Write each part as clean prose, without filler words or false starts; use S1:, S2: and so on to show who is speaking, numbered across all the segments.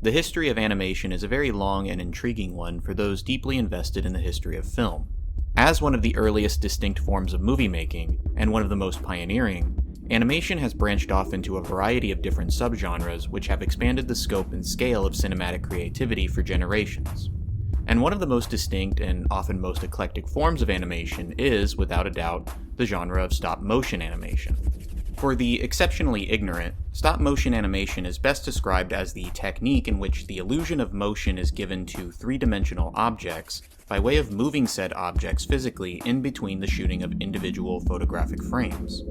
S1: The history of animation is a very long and intriguing one for those deeply invested in the history of film. As one of the earliest distinct forms of movie making, and one of the most pioneering, animation has branched off into a variety of different subgenres which have expanded the scope and scale of cinematic creativity for generations. And one of the most distinct and often most eclectic forms of animation is, without a doubt, the genre of stop-motion animation. For the exceptionally ignorant, stop-motion animation is best described as the technique in which the illusion of motion is given to three-dimensional objects by way of moving said objects physically in between the shooting of individual photographic frames.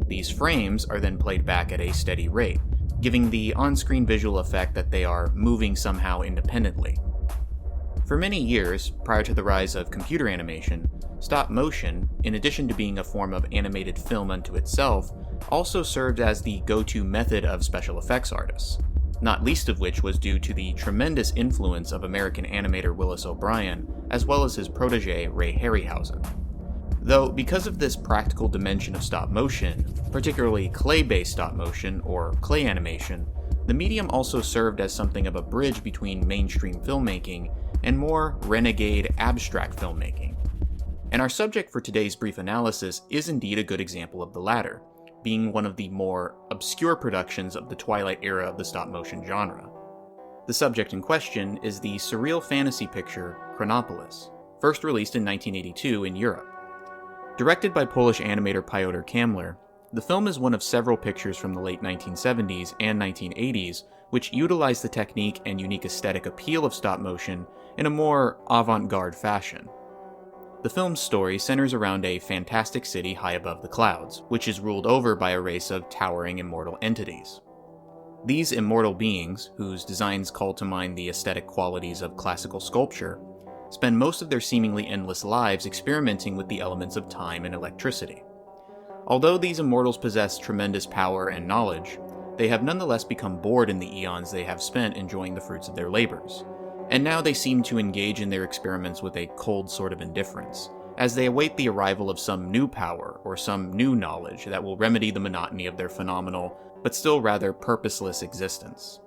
S1: These frames are then played back at a steady rate, giving the on-screen visual effect that they are moving somehow independently. For many years, prior to the rise of computer animation, stop motion, in addition to being a form of animated film unto itself, also served as the go-to method of special effects artists, not least of which was due to the tremendous influence of American animator Willis O'Brien, as well as his protege Ray Harryhausen. Though, because of this practical dimension of stop motion, particularly clay-based stop motion, or clay animation, the medium also served as something of a bridge between mainstream filmmaking and more renegade abstract filmmaking. And our subject for today's brief analysis is indeed a good example of the latter, being one of the more obscure productions of the twilight era of the stop-motion genre. The subject in question is the surreal fantasy picture Chronopolis, first released in 1982 in Europe. Directed by Polish animator Piotr Kamler, the film is one of several pictures from the late 1970s and 1980s which utilize the technique and unique aesthetic appeal of stop-motion in a more avant-garde fashion. The film's story centers around a fantastic city high above the clouds, which is ruled over by a race of towering immortal entities. These immortal beings, whose designs call to mind the aesthetic qualities of classical sculpture, spend most of their seemingly endless lives experimenting with the elements of time and electricity. Although these immortals possess tremendous power and knowledge, they have nonetheless become bored in the eons they have spent enjoying the fruits of their labors, and now they seem to engage in their experiments with a cold sort of indifference, as they await the arrival of some new power or some new knowledge that will remedy the monotony of their phenomenal, but still rather purposeless existence.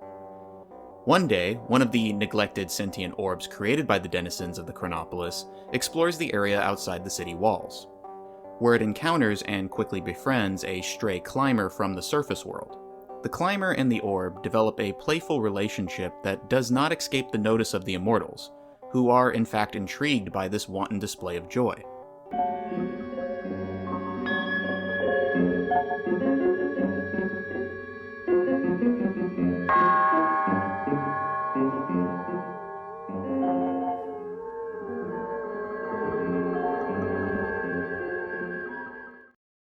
S1: One day, one of the neglected sentient orbs created by the denizens of the Chronopolis explores the area outside the city walls, where it encounters and quickly befriends a stray climber from the surface world. The climber and the orb develop a playful relationship that does not escape the notice of the immortals, who are in fact intrigued by this wanton display of joy.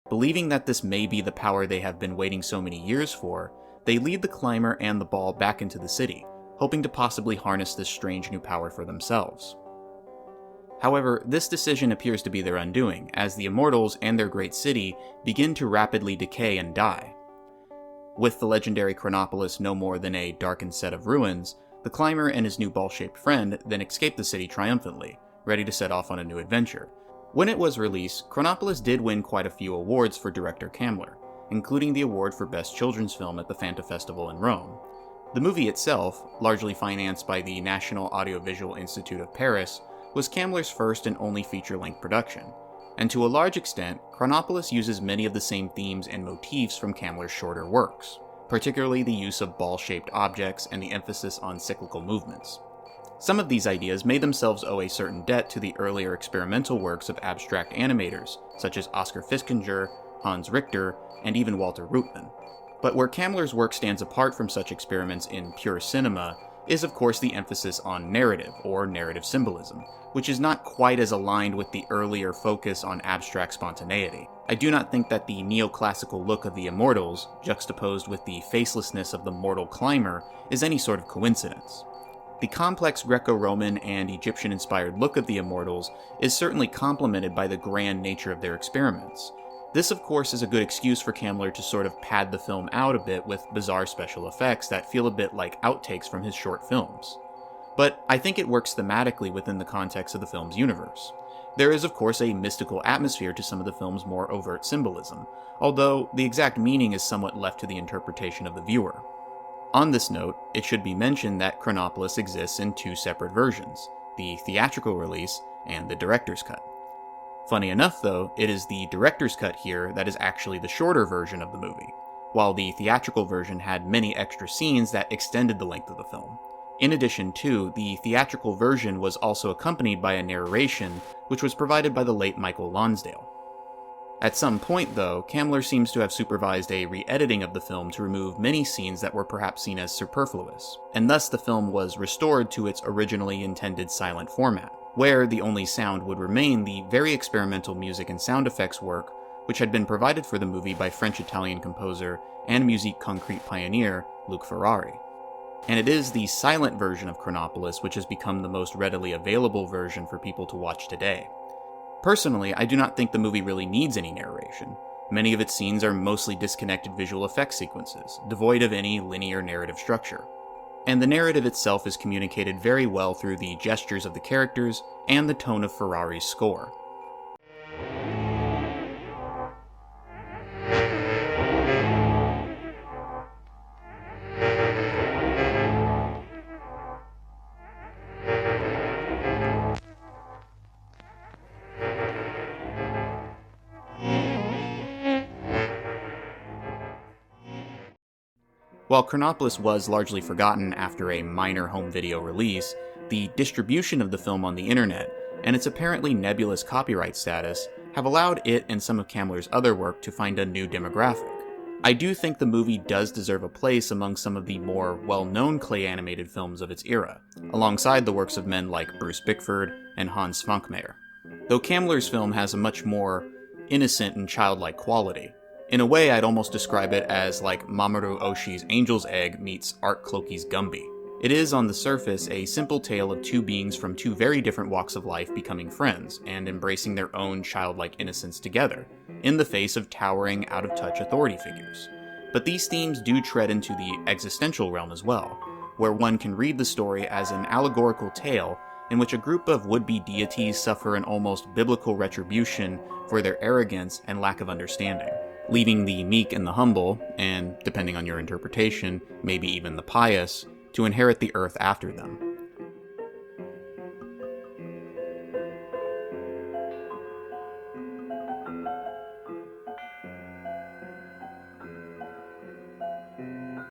S1: Believing that this may be the power they have been waiting so many years for, they lead the climber and the ball back into the city, hoping to possibly harness this strange new power for themselves. However, this decision appears to be their undoing, as the immortals and their great city begin to rapidly decay and die. With the legendary Chronopolis no more than a darkened set of ruins, the climber and his new ball-shaped friend then escape the city triumphantly, ready to set off on a new adventure. When it was released, Chronopolis did win quite a few awards for director Kamler, including the award for Best Children's Film at the Fanta Festival in Rome. The movie itself, largely financed by the National Audiovisual Institute of Paris, was Kamler's first and only feature-length production, and to a large extent, Chronopolis uses many of the same themes and motifs from Kamler's shorter works, particularly the use of ball-shaped objects and the emphasis on cyclical movements. Some of these ideas may themselves owe a certain debt to the earlier experimental works of abstract animators, such as Oskar Fiskinger, Hans Richter, and even Walter Ruttmann. But where Kamler's work stands apart from such experiments in pure cinema is of course the emphasis on narrative, or narrative symbolism, which is not quite as aligned with the earlier focus on abstract spontaneity. I do not think that the neoclassical look of the immortals, juxtaposed with the facelessness of the mortal climber, is any sort of coincidence. The complex Greco-Roman and Egyptian-inspired look of the immortals is certainly complemented by the grand nature of their experiments. This, of course, is a good excuse for Kamler to sort of pad the film out a bit with bizarre special effects that feel a bit like outtakes from his short films. But I think it works thematically within the context of the film's universe. There is, of course, a mystical atmosphere to some of the film's more overt symbolism, although the exact meaning is somewhat left to the interpretation of the viewer. On this note, it should be mentioned that Chronopolis exists in two separate versions, the theatrical release and the director's cut. Funny enough though, it is the director's cut here that is actually the shorter version of the movie, while the theatrical version had many extra scenes that extended the length of the film. In addition to, the theatrical version was also accompanied by a narration, which was provided by the late Michael Lonsdale. At some point, though, Kamler seems to have supervised a re-editing of the film to remove many scenes that were perhaps seen as superfluous, and thus the film was restored to its originally intended silent format, where the only sound would remain the very experimental music and sound effects work which had been provided for the movie by French-Italian composer and musique concrete pioneer Luc Ferrari. And it is the silent version of Chronopolis which has become the most readily available version for people to watch today. Personally, I do not think the movie really needs any narration. Many of its scenes are mostly disconnected visual effects sequences, devoid of any linear narrative structure. And the narrative itself is communicated very well through the gestures of the characters and the tone of Ferrari's score. While Chronopolis was largely forgotten after a minor home video release, the distribution of the film on the internet and its apparently nebulous copyright status have allowed it and some of Kamler's other work to find a new demographic. I do think the movie does deserve a place among some of the more well-known clay animated films of its era, alongside the works of men like Bruce Bickford and Hans Svankmajer. Though Kamler's film has a much more innocent and childlike quality. In a way, I'd almost describe it as like Mamoru Oshii's Angel's Egg meets Art Clokey's Gumby. It is, on the surface, a simple tale of two beings from two very different walks of life becoming friends, and embracing their own childlike innocence together, in the face of towering, out-of-touch authority figures. But these themes do tread into the existential realm as well, where one can read the story as an allegorical tale in which a group of would-be deities suffer an almost biblical retribution for their arrogance and lack of understanding, leaving the meek and the humble, and, depending on your interpretation, maybe even the pious, to inherit the earth after them.